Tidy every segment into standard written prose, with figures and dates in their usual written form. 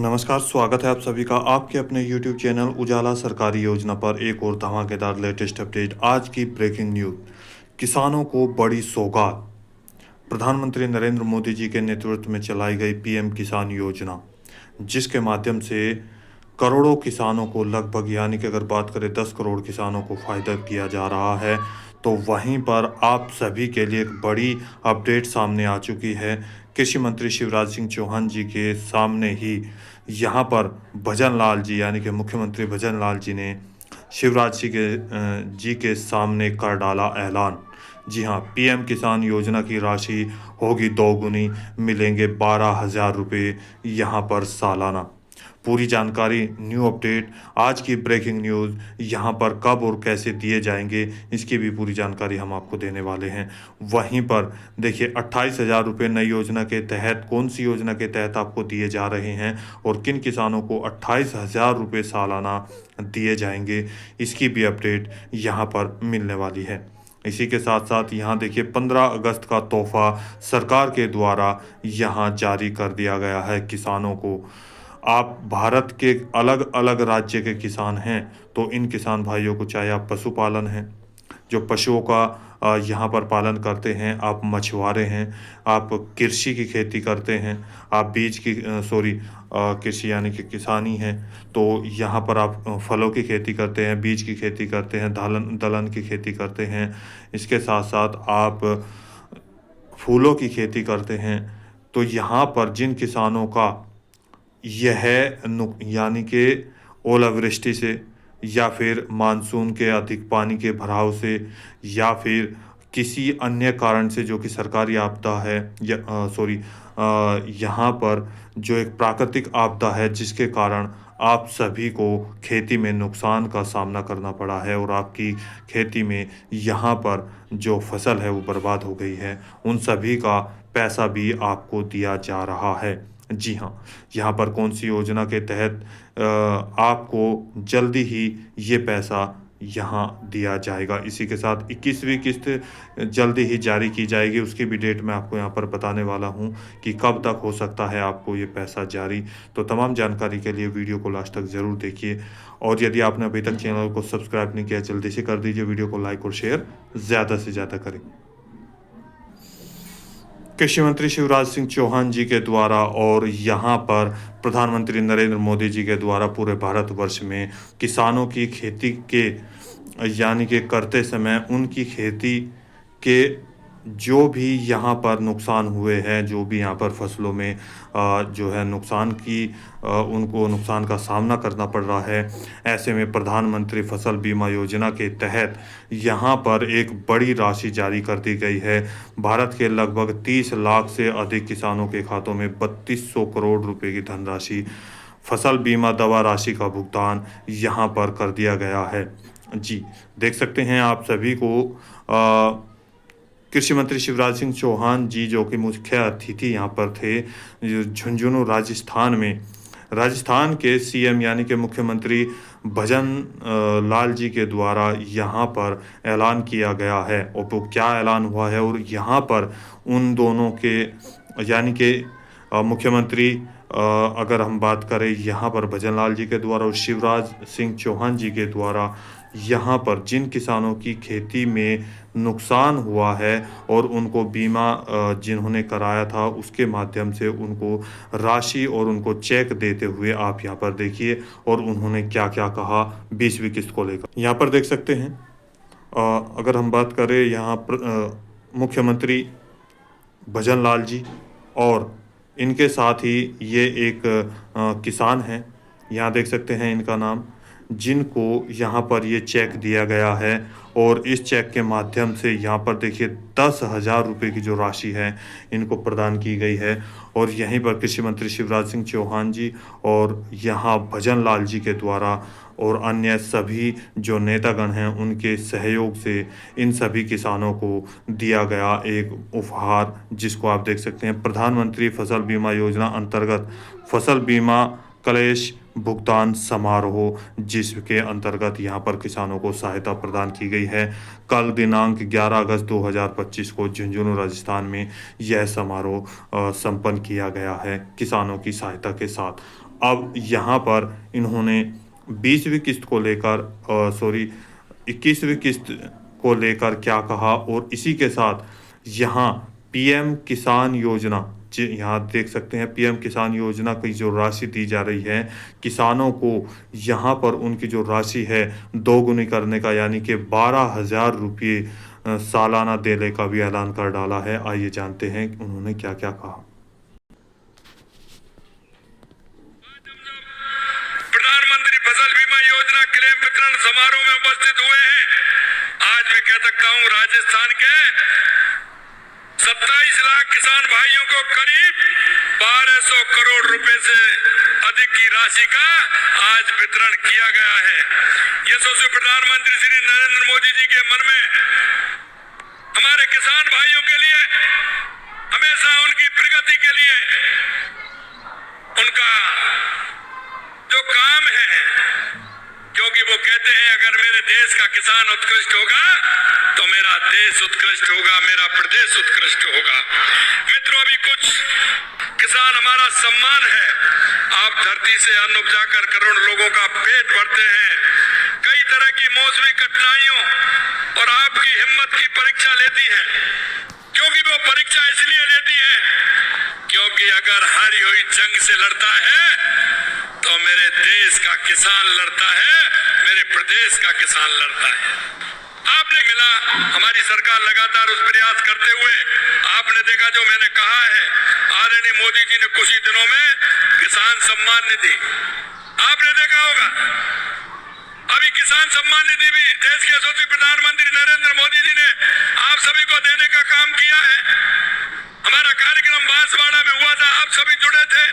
नमस्कार, स्वागत है आप सभी का आपके अपने YouTube चैनल उजाला सरकारी योजना पर एक और धमाकेदार लेटेस्ट अपडेट। आज की ब्रेकिंग न्यूज़, किसानों को बड़ी सौगात। प्रधानमंत्री नरेंद्र मोदी जी के नेतृत्व में चलाई गई पीएम किसान योजना, जिसके माध्यम से करोड़ों किसानों को लगभग, यानी कि अगर बात करें 10 करोड़ किसानों को फ़ायदा किया जा रहा है, तो वहीं पर आप सभी के लिए एक बड़ी अपडेट सामने आ चुकी है। कृषि मंत्री शिवराज सिंह चौहान जी के सामने ही यहाँ पर भजन लाल जी, यानी कि मुख्यमंत्री भजन लाल जी ने शिवराज जी के सामने कर डाला ऐलान। जी हाँ, पीएम किसान योजना की राशि होगी दोगुनी, मिलेंगे 12,000 रुपये यहाँ पर सालाना। पूरी जानकारी, न्यू अपडेट, आज की ब्रेकिंग न्यूज़, यहाँ पर कब और कैसे दिए जाएंगे, इसकी भी पूरी जानकारी हम आपको देने वाले हैं। वहीं पर देखिए, 28,000 रुपये नई योजना के तहत, कौन सी योजना के तहत आपको दिए जा रहे हैं और किन किसानों को 28,000 रुपये सालाना दिए जाएंगे, इसकी भी अपडेट यहाँ पर मिलने वाली है। इसी के साथ साथ यहाँ देखिए, 15 अगस्त का तोहफा सरकार के द्वारा यहाँ जारी कर दिया गया है किसानों को। आप भारत के अलग अलग राज्य के किसान हैं, तो इन किसान भाइयों को, चाहे आप पशुपालन हैं, जो पशुओं का यहाँ पर पालन करते हैं, आप मछुआरे हैं, आप कृषि की खेती करते हैं, आप बीज की कृषि यानी कि किसानी है, तो यहाँ पर आप फलों की खेती करते हैं, बीज की खेती करते हैं, दलहन की खेती करते हैं, इसके साथ साथ आप फूलों की खेती करते हैं। तो यहाँ पर जिन किसानों का यह यानी कि ओलावृष्टि से, या फिर मानसून के अधिक पानी के भराव से, या फिर किसी अन्य कारण से, जो कि सरकारी आपदा है, यहाँ पर जो एक प्राकृतिक आपदा है, जिसके कारण आप सभी को खेती में नुकसान का सामना करना पड़ा है और आपकी खेती में यहाँ पर जो फसल है वो बर्बाद हो गई है, उन सभी का पैसा भी आपको दिया जा रहा है। जी हाँ, यहाँ पर कौन सी योजना के तहत आपको जल्दी ही ये पैसा यहाँ दिया जाएगा। इसी के साथ 21वीं किस्त जल्दी ही जारी की जाएगी, उसकी भी डेट मैं आपको यहाँ पर बताने वाला हूँ कि कब तक हो सकता है आपको ये पैसा जारी। तो तमाम जानकारी के लिए वीडियो को लास्ट तक ज़रूर देखिए, और यदि आपने अभी तक चैनल को सब्सक्राइब नहीं किया, जल्दी से कर दीजिए, वीडियो को लाइक और शेयर ज़्यादा से ज़्यादा करें। कृषि मंत्री शिवराज सिंह चौहान जी के द्वारा और यहाँ पर प्रधानमंत्री नरेंद्र मोदी जी के द्वारा पूरे भारतवर्ष में किसानों की खेती के, यानी कि करते समय उनकी खेती के जो भी यहाँ पर नुकसान हुए हैं, जो भी यहाँ पर फसलों में जो है उनको नुकसान का सामना करना पड़ रहा है, ऐसे में प्रधानमंत्री फसल बीमा योजना के तहत यहाँ पर एक बड़ी राशि जारी कर दी गई है। भारत के लगभग 30 लाख से अधिक किसानों के खातों में 3200 करोड़ रुपए की धनराशि, फसल बीमा दवा राशि का भुगतान यहाँ पर कर दिया गया है। जी, देख सकते हैं आप सभी को कृषि मंत्री शिवराज सिंह चौहान जी, जो कि मुख्य अतिथि यहाँ पर थे, झुंझुनू राजस्थान के सीएम यानी कि मुख्यमंत्री भजन लाल जी के द्वारा यहाँ पर ऐलान किया गया है। और वो क्या ऐलान हुआ है, और यहाँ पर उन दोनों के, यानी कि मुख्यमंत्री अगर हम बात करें यहाँ पर भजन लाल जी के द्वारा और शिवराज सिंह चौहान जी के द्वारा, यहाँ पर जिन किसानों की खेती में नुकसान हुआ है और उनको बीमा जिन्होंने कराया था, उसके माध्यम से उनको राशि और उनको चेक देते हुए आप यहाँ पर देखिए, और उन्होंने क्या क्या कहा 20वीं किस्त को लेकर, यहाँ पर देख सकते हैं। अगर हम बात करें यहाँ पर मुख्यमंत्री भजन लाल जी और इनके साथ ही ये एक किसान हैं, यहाँ देख सकते हैं इनका नाम, जिनको यहाँ पर ये चेक दिया गया है, और इस चेक के माध्यम से यहाँ पर देखिए 10,000 रुपये की जो राशि है इनको प्रदान की गई है। और यहीं पर कृषि मंत्री शिवराज सिंह चौहान जी और यहाँ भजन लाल जी के द्वारा और अन्य सभी जो नेतागण हैं, उनके सहयोग से इन सभी किसानों को दिया गया एक उपहार, जिसको आप देख सकते हैं, प्रधानमंत्री फसल बीमा योजना अंतर्गत फसल बीमा कलेश भुगतान समारोह, जिसके अंतर्गत यहाँ पर किसानों को सहायता प्रदान की गई है। कल दिनांक 11 अगस्त 2025 को झुंझुनू राजस्थान में यह समारोह संपन्न किया गया है किसानों की सहायता के साथ। अब यहाँ पर इन्होंने 20वीं किस्त को लेकर 21वीं किस्त को लेकर क्या कहा, और इसी के साथ यहाँ पीएम किसान योजना, यहाँ देख सकते हैं पीएम किसान योजना की जो राशि दी जा रही है किसानों को, यहाँ पर उनकी जो राशि है दोगुनी करने का, यानी कि 12,000 रुपये सालाना देने का भी ऐलान कर डाला है। आइए जानते हैं उन्होंने क्या क्या कहा। प्रधानमंत्री फसल बीमा योजना क्लेम वितरण समारोह में उपस्थित हुए हैं। आज मैं कह सकता हूं राजस्थान के 27 लाख किसान भाइयों को करीब 1200 करोड़ रुपए से अधिक की राशि का आज वितरण किया गया है। ये सोचिए प्रधानमंत्री श्री नरेंद्र मोदी जी के मन में हमारे किसान भाइयों के लिए हमेशा उनकी प्रगति के लिए उनका जो काम है, क्योंकि वो कहते हैं अगर मेरे देश का किसान उत्कृष्ट होगा तो मेरा देश उत्कृष्ट होगा, मेरा प्रदेश उत्कृष्ट होगा। मित्रों, अभी कुछ किसान हमारा सम्मान है। आप धरती से अन्न उपजाकर करोड़ लोगों का पेट भरते हैं। कई तरह की मौसमी कठिनाइयों और आपकी हिम्मत की परीक्षा लेती है, क्योंकि वो परीक्षा इसलिए लेती है क्योंकि अगर हारी हुई जंग से लड़ता है तो मेरे देश का किसान लड़ता है, मेरे प्रदेश का किसान लड़ता है। आपने मिला, हमारी सरकार लगातार उस प्रयास करते हुए आपने देखा जो मैंने कहा है, आदरणीय मोदी जी ने कुछ ही दिनों में किसान सम्मान निधि आपने देखा होगा। अभी किसान सम्मान निधि भी देश के यशस्वी प्रधानमंत्री नरेंद्र मोदी जी ने आप सभी को देने का काम किया है। हमारा कार्यक्रम बांसवाड़ा में हुआ था, आप सभी जुड़े थे।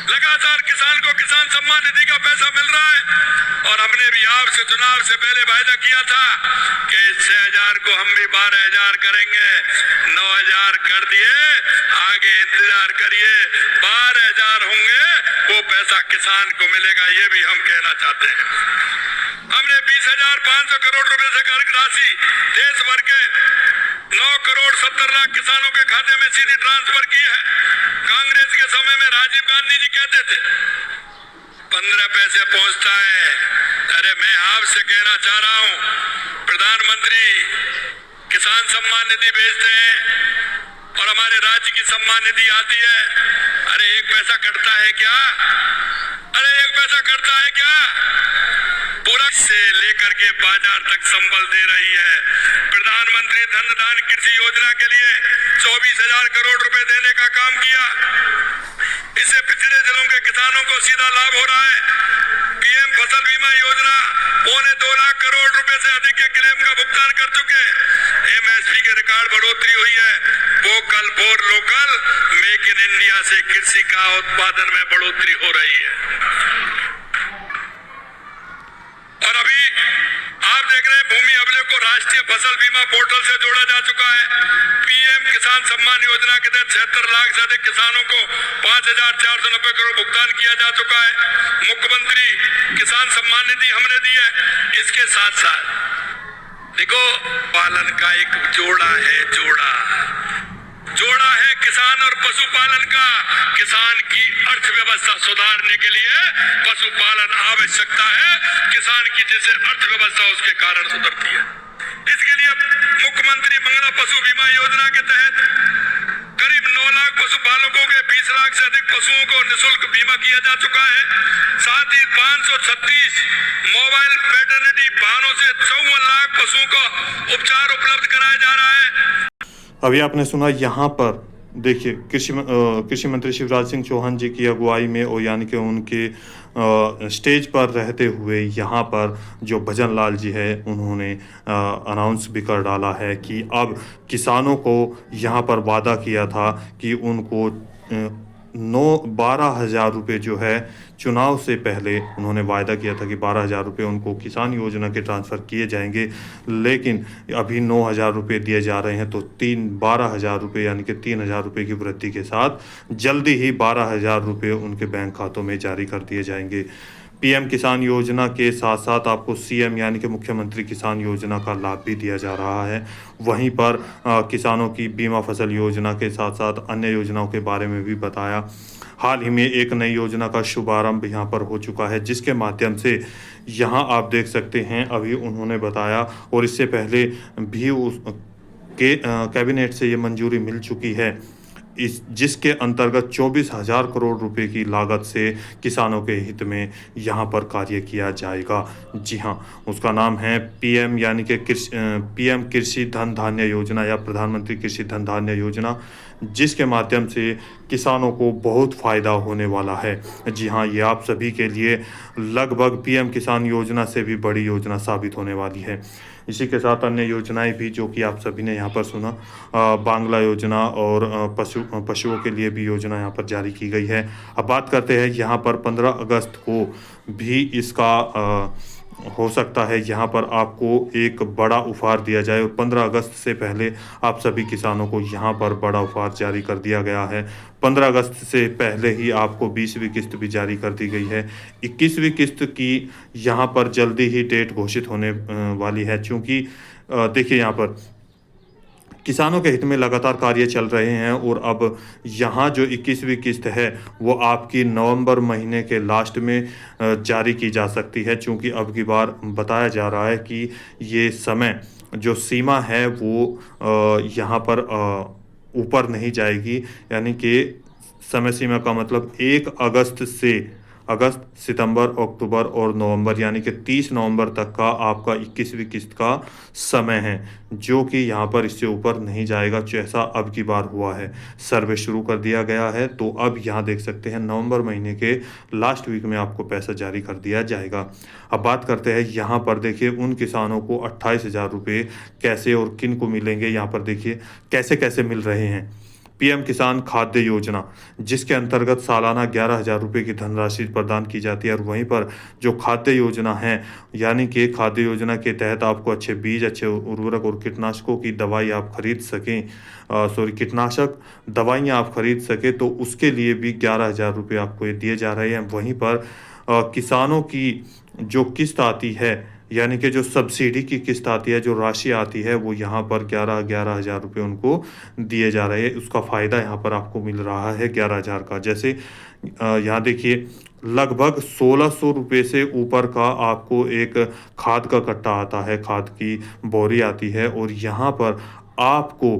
लगातार किसान को किसान सम्मान निधि का पैसा मिल रहा है और हमने भी आपसे चुनाव से पहले वायदा किया था कि 6,000 को हम भी 12,000 करेंगे। 9,000 कर दिए, आगे इंतजार करिए, 12,000 होंगे, वो पैसा किसान को मिलेगा, ये भी हम कहना चाहते हैं। हमने 20,500 करोड़ रुपए से कर्ज राशि देश भर के 9 करोड़ 70 लाख किसानों के खाते में सीधी ट्रांसफर की है। कांग्रेस के समय में राजीव गांधी जी कहते थे 15 पैसे पहुंचता है। अरे मैं आपसे कहना चाह रहा हूं, प्रधानमंत्री किसान सम्मान निधि भेजते हैं और हमारे राज्य की सम्मान निधि आती है। अरे 1 पैसा कटता है क्या? अरे 1 पैसा कटता है क्या? पूरा से लेकर के बाजार तक संबल दे रही है। प्रधानमंत्री धन दान कृषि योजना के लिए 24,000 करोड़ रुपए देने का काम किया। इससे पिछड़े जिलों के किसानों को सीधा लाभ हो रहा है। पीएम फसल बीमा योजना 2.25 लाख करोड़ रुपए से अधिक के क्लेम का भुगतान कर चुके। एमएसपी के रिकॉर्ड बढ़ोतरी हुई है। Vocal for local, make in India से कृषि का उत्पादन में बढ़ोतरी हो रही है। और अभी आप देख रहे हैं भूमि अभिलेख को राष्ट्रीय फसल बीमा पोर्टल से जोड़ा जा चुका है। पीएम किसान सम्मान योजना के तहत 76 लाख से अधिक किसानों को 5,490 करोड़ भुगतान किया जा चुका है। मुख्यमंत्री किसान सम्मान निधि हमने दी है। इसके साथ साथ देखो पालन का एक जोड़ा है किसान और पशुपालन का। किसान की अर्थव्यवस्था सुधारने के लिए पशुपालन आवश्यकता है। किसान की जैसे अर्थव्यवस्था उसके कारण सुधरती है। इसके लिए मुख्यमंत्री मंगला पशु बीमा योजना के तहत करीब 9 लाख पशुपालकों के 20 लाख से अधिक पशुओं को निःशुल्क बीमा किया जा चुका है। साथ ही 536 मोबाइल वेटरनरी वाहनों से 54 लाख पशुओं को उपचार उपलब्ध कराया जा रहा है। अभी आपने सुना, यहाँ पर देखिए कृषि मंत्री शिवराज सिंह चौहान जी की अगुवाई में, और यानी कि उनके स्टेज पर रहते हुए यहाँ पर जो भजन लाल जी है उन्होंने अनाउंस भी कर डाला है कि अब किसानों को यहाँ पर वादा किया था कि उनको 12,000 रुपये जो है, चुनाव से पहले उन्होंने वायदा किया था कि 12,000 रुपये उनको किसान योजना के ट्रांसफ़र किए जाएंगे, लेकिन अभी 9,000 रुपये दिए जा रहे हैं। तो 12,000 रुपये यानी कि 3,000 रुपये की वृद्धि के साथ जल्दी ही 12,000 रुपये उनके बैंक खातों में जारी कर दिए जाएंगे। पीएम किसान योजना के साथ साथ आपको सीएम यानी कि मुख्यमंत्री किसान योजना का लाभ भी दिया जा रहा है। वहीं पर किसानों की बीमा फसल योजना के साथ साथ अन्य योजनाओं के बारे में भी बताया। हाल ही में एक नई योजना का शुभारंभ यहाँ पर हो चुका है, जिसके माध्यम से यहाँ आप देख सकते हैं अभी उन्होंने बताया, और इससे पहले भी कैबिनेट से ये मंजूरी मिल चुकी है, जिसके अंतर्गत 24,000 करोड़ रुपए की लागत से किसानों के हित में यहाँ पर कार्य किया जाएगा। जी हाँ, उसका नाम है पीएम यानी कि पीएम कृषि धन धान्य योजना या प्रधानमंत्री कृषि धन धान्य योजना, जिसके माध्यम से किसानों को बहुत फ़ायदा होने वाला है। जी हाँ, ये आप सभी के लिए लगभग पीएम किसान योजना से भी बड़ी योजना साबित होने वाली है। इसी के साथ अन्य योजनाएं भी जो कि आप सभी ने यहाँ पर सुना, बांग्ला योजना और पशुओं के लिए भी योजना यहाँ पर जारी की गई है। अब बात करते हैं यहाँ पर 15 अगस्त को भी इसका हो सकता है यहाँ पर आपको एक बड़ा उपहार दिया जाए, और 15 अगस्त से पहले आप सभी किसानों को यहाँ पर बड़ा उपहार जारी कर दिया गया है। 15 अगस्त से पहले ही आपको 20वीं किस्त भी जारी कर दी गई है। 21वीं किस्त की यहाँ पर जल्दी ही डेट घोषित होने वाली है, क्योंकि देखिए यहाँ पर किसानों के हित में लगातार कार्य चल रहे हैं, और अब यहाँ जो 21वीं किस्त है वो आपकी नवंबर महीने के लास्ट में जारी की जा सकती है, क्योंकि अब की बार बताया जा रहा है कि ये समय जो सीमा है वो यहाँ पर ऊपर नहीं जाएगी, यानी कि समय सीमा का मतलब 1 अगस्त, सितंबर, अक्टूबर और नवंबर यानी कि 30 नवंबर तक का आपका 21वीं किस्त का समय है, जो कि यहाँ पर इससे ऊपर नहीं जाएगा, जैसा अब की बार हुआ है। सर्वे शुरू कर दिया गया है, तो अब यहाँ देख सकते हैं नवंबर महीने के लास्ट वीक में आपको पैसा जारी कर दिया जाएगा। अब बात करते हैं यहाँ पर, देखिए उन किसानों को 28,000 रुपये कैसे और किन को मिलेंगे। यहाँ पर देखिए कैसे कैसे मिल रहे हैं। पीएम किसान खाद्य योजना, जिसके अंतर्गत सालाना 11,000 रुपये की धनराशि प्रदान की जाती है, और वहीं पर जो खाद्य योजना है, यानी कि खाद्य योजना के तहत आपको अच्छे बीज, अच्छे उर्वरक और कीटनाशकों की दवाई आप खरीद सकें, कीटनाशक दवाइयाँ आप खरीद सकें, तो उसके लिए भी 11,000 रुपये आपको ये दिए जा रहे हैं। वहीं पर किसानों की जो किस्त आती है, यानी कि जो सब्सिडी की किस्त आती है, जो राशि आती है, वो यहाँ पर 11,000 रुपये उनको दिए जा रहे हैं। उसका फ़ायदा यहाँ पर आपको मिल रहा है 11,000 का। जैसे यहाँ देखिए लगभग 1,600 रुपये से ऊपर का आपको एक खाद का कट्टा आता है, खाद की बोरी आती है, और यहाँ पर आपको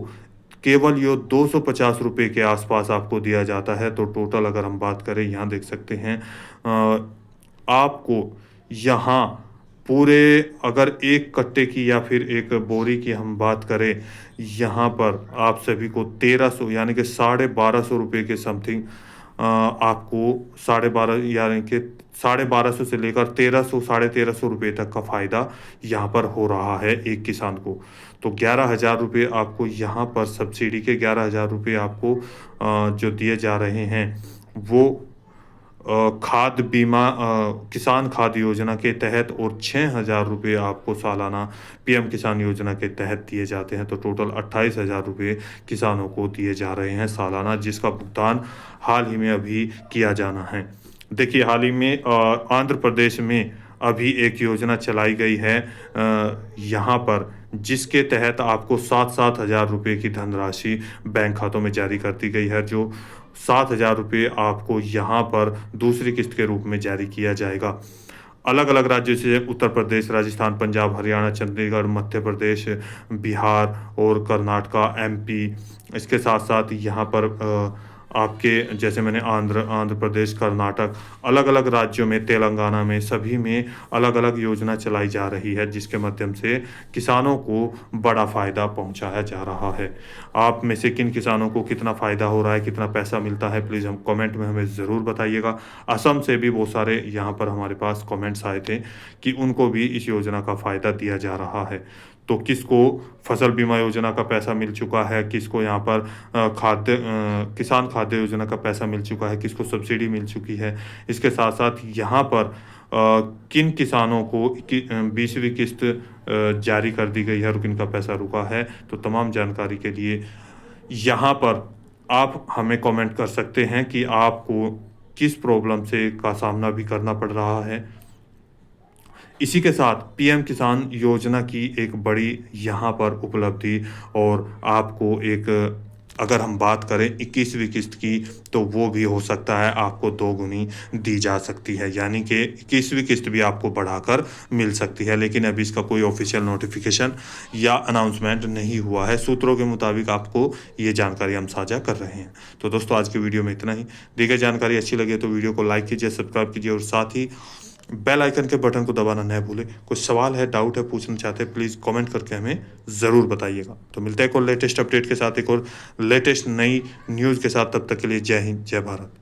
केवल ये 250 रुपये के आसपास आपको दिया जाता है। तो टोटल अगर हम बात करें, यहाँ देख सकते हैं आपको यहाँ पूरे, अगर एक कट्टे की या फिर एक बोरी की हम बात करें, यहाँ पर आप सभी को 1300 यानी कि 1,250 रुपये के समथिंग आपको 12.5 यानी कि 1,250 से लेकर 1,300 1,350 रुपये तक का फ़ायदा यहाँ पर हो रहा है एक किसान को। तो 11,000 रुपये आपको यहाँ पर सब्सिडी के 11,000 रुपये आपको जो दिए जा रहे हैं, वो खाद बीमा किसान खाद योजना के तहत, और 6,000 रुपये आपको सालाना पीएम किसान योजना के तहत दिए जाते हैं। तो टोटल 28,000 रुपये किसानों को दिए जा रहे हैं सालाना, जिसका भुगतान हाल ही में अभी किया जाना है। देखिए हाल ही में आंध्र प्रदेश में अभी एक योजना चलाई गई है यहाँ पर, जिसके तहत आपको 7,000 रुपये की धनराशि बैंक खातों में जारी कर दी गई है, जो 7,000 रुपये आपको यहाँ पर दूसरी किस्त के रूप में जारी किया जाएगा। अलग अलग राज्यों से उत्तर प्रदेश, राजस्थान, पंजाब, हरियाणा, चंडीगढ़, मध्य प्रदेश, बिहार और कर्नाटक, एमपी, इसके साथ साथ यहाँ पर आपके जैसे मैंने आंध्र प्रदेश, कर्नाटक, अलग अलग राज्यों में, तेलंगाना में, सभी में अलग अलग योजना चलाई जा रही है, जिसके माध्यम से किसानों को बड़ा फ़ायदा पहुंचाया जा रहा है। आप में से किन किसानों को कितना फ़ायदा हो रहा है, कितना पैसा मिलता है, प्लीज़ हम कमेंट में हमें ज़रूर बताइएगा। असम से भी बहुत सारे यहाँ पर हमारे पास कमेंट्स आए थे कि उनको भी इस योजना का फ़ायदा दिया जा रहा है। तो किसको फसल बीमा योजना का पैसा मिल चुका है, किसको यहाँ पर किसान खाद्य योजना का पैसा मिल चुका है, किसको सब्सिडी मिल चुकी है। इसके साथ साथ यहाँ पर किन किसानों को 20वीं किस्त जारी कर दी गई है और किन का पैसा रुका है। तो तमाम जानकारी के लिए यहाँ पर आप हमें कमेंट कर सकते हैं कि आपको किस प्रॉब्लम से का सामना भी करना पड़ रहा है। इसी के साथ पीएम किसान योजना की एक बड़ी यहाँ पर उपलब्धि, और आपको एक, अगर हम बात करें 21वीं किस्त की, तो वो भी हो सकता है आपको 2 गुनी दी जा सकती है, यानी कि 21वीं किस्त भी आपको बढ़ाकर मिल सकती है। लेकिन अभी इसका कोई ऑफिशियल नोटिफिकेशन या अनाउंसमेंट नहीं हुआ है। सूत्रों के मुताबिक आपको ये जानकारी हम साझा कर रहे हैं। तो दोस्तों, आज की वीडियो में इतना ही। दी गई जानकारी अच्छी लगे तो वीडियो को लाइक कीजिए, सब्सक्राइब कीजिए और साथ ही बेल आइकन के बटन को दबाना न भूलें। कुछ सवाल है, डाउट है, पूछना चाहते हैं, प्लीज़ कमेंट करके हमें ज़रूर बताइएगा। तो मिलते हैं एक और लेटेस्ट अपडेट के साथ, एक और लेटेस्ट नई न्यूज़ के साथ। तब तक के लिए जय हिंद, जय भारत।